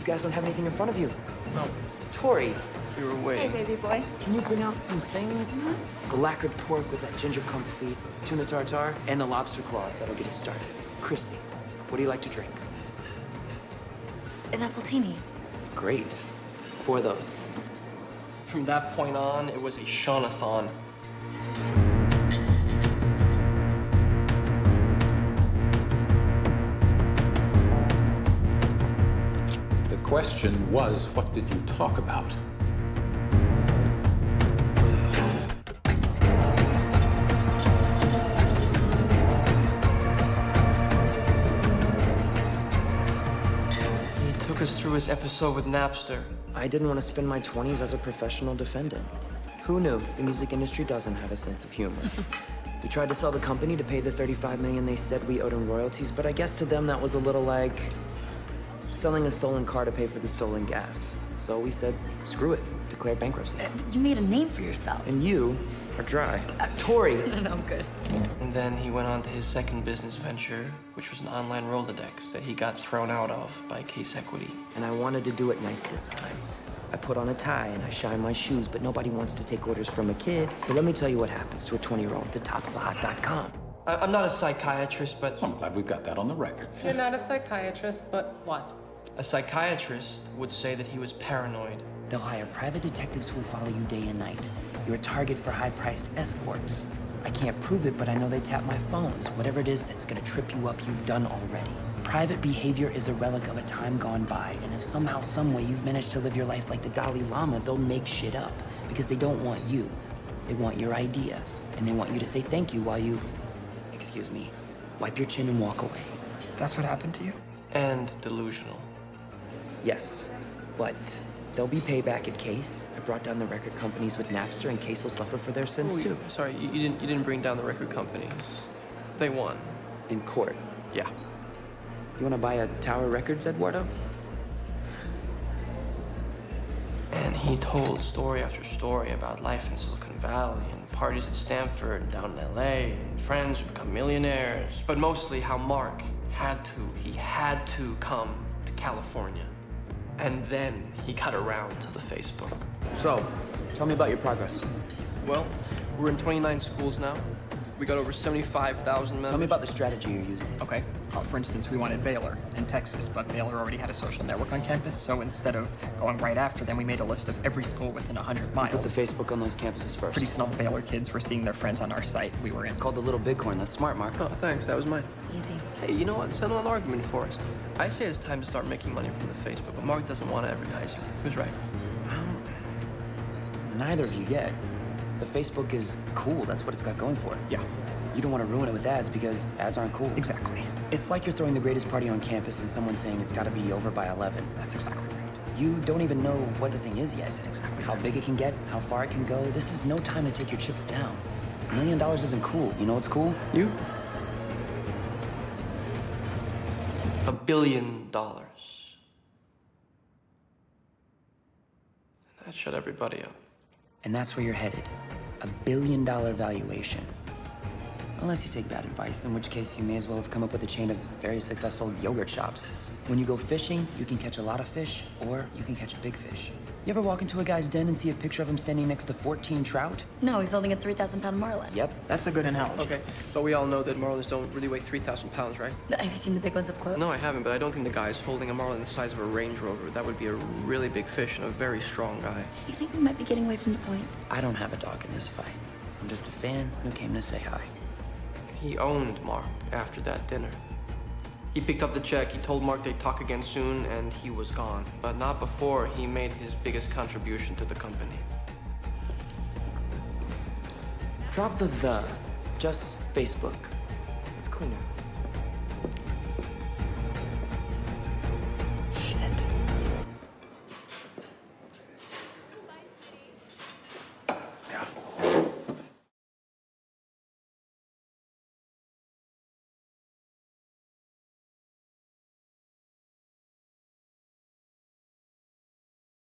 You guys don't have anything in front of you. No. Tori, We were Hey, waiting. baby boy. can you bring out some things? The lacquered pork with that ginger confit, tuna tartare, and the lobster claws. That'll get us started. Christy, what do you like to drink? An appletini. Great. 4 of those. From that point on, it was a Shaunathon. The question was, what did you talk about? He took us through his episode with Napster. I didn't want to spend my 20s as a professional defendant. Who knew the music industry doesn't have a sense of humor? We tried to sell the company to pay the $35 million they said we owed in royalties, but I guess to them that was a little like selling a stolen car to pay for the stolen gas. So we said, screw it, declare bankruptcy. You made a name for yourself. And you are dry. Tori, No, I'm good. And then he went on to his second business venture, which was an online Rolodex that he got thrown out of by Case Equity. and I wanted to do it nice this time. I put on a tie and I shine my shoes, but nobody wants to take orders from a kid. So let me tell you what happens to a 20-year-old at the top of hot.com. I'm not a psychiatrist, but I'm glad we've got that on the record. You're not a psychiatrist, but what? a psychiatrist would say that he was paranoid. They'll hire private detectives who will follow you day and night. You're a target for high-priced escorts. I can't prove it, but I know they tap my phones. Whatever it is that's gonna trip you up, you've done already. Private behavior is a relic of a time gone by, and if somehow, someway you've managed to live your life like the Dalai Lama, they'll make shit up. Because they don't want you. They want your idea. And they want you to say thank you while you, excuse me, wipe your chin and walk away. That's what happened to you? And delusional. Yes, but there'll be payback at Case. I brought down the record companies with Napster, and Case will suffer for their sins too. Sorry, you didn't bring down the record companies. They won. In court. Yeah. You wanna buy a Tower Records, Eduardo? And he told story after story about life in Silicon Valley and parties at Stanford and down in LA and friends who become millionaires. But mostly how Mark had to come to California. And then he got around to the Facebook. So, tell me about your progress. Well, we're in 29 schools now. We got over 75,000 members. Tell me about the strategy you're using. Okay. For instance, we wanted Baylor in Texas, but Baylor already had a social network on campus, so instead of going right after them, we made a list of every school within 100 miles. Put the Facebook on those campuses first. Pretty soon all the Baylor kids were seeing their friends on our site. We were in. It's called the Little Bighorn. That's smart, Mark. Oh, thanks. That was mine. Easy. Hey, you know what? Settle an argument for us. I say it's time to start making money from the Facebook, but Mark doesn't want to advertise you. Who's right? Neither of you yet. The Facebook is cool. That's what it's got going for it. Yeah, You don't want to ruin it with ads because ads aren't cool. exactly. It's like you're throwing the greatest party on campus and someone saying it's got to be over by 11. That's exactly right. You don't even know what the thing is yet. Exactly How right. big it can get, how far it can go. This is no time to take your chips down. $1 million isn't cool. You know what's cool? You? $1 billion. That shut everybody up. And that's where you're headed. $1 billion valuation. Unless you take bad advice, in which case you may as well have come up with a chain of very successful yogurt shops. When you go fishing, you can catch a lot of fish, or you can catch a big fish. You ever walk into a guy's den and see a picture of him standing next to 14 trout? No, he's holding a 3,000-pound marlin. Yep. That's a good analogy. Okay, but we all know that marlins don't really weigh 3,000 pounds, right? Have you seen the big ones up close? No, I haven't, but I don't think the guy's holding a marlin the size of a Range Rover. That would be a really big fish and a very strong guy. You think we might be getting away from the point? I don't have a dog in this fight. I'm just a fan who came to say hi. He owned Mark after that dinner. He picked up the check, he told Mark they'd talk again soon, and he was gone. But not before he made his biggest contribution to the company. Drop the. Just Facebook. It's cleaner.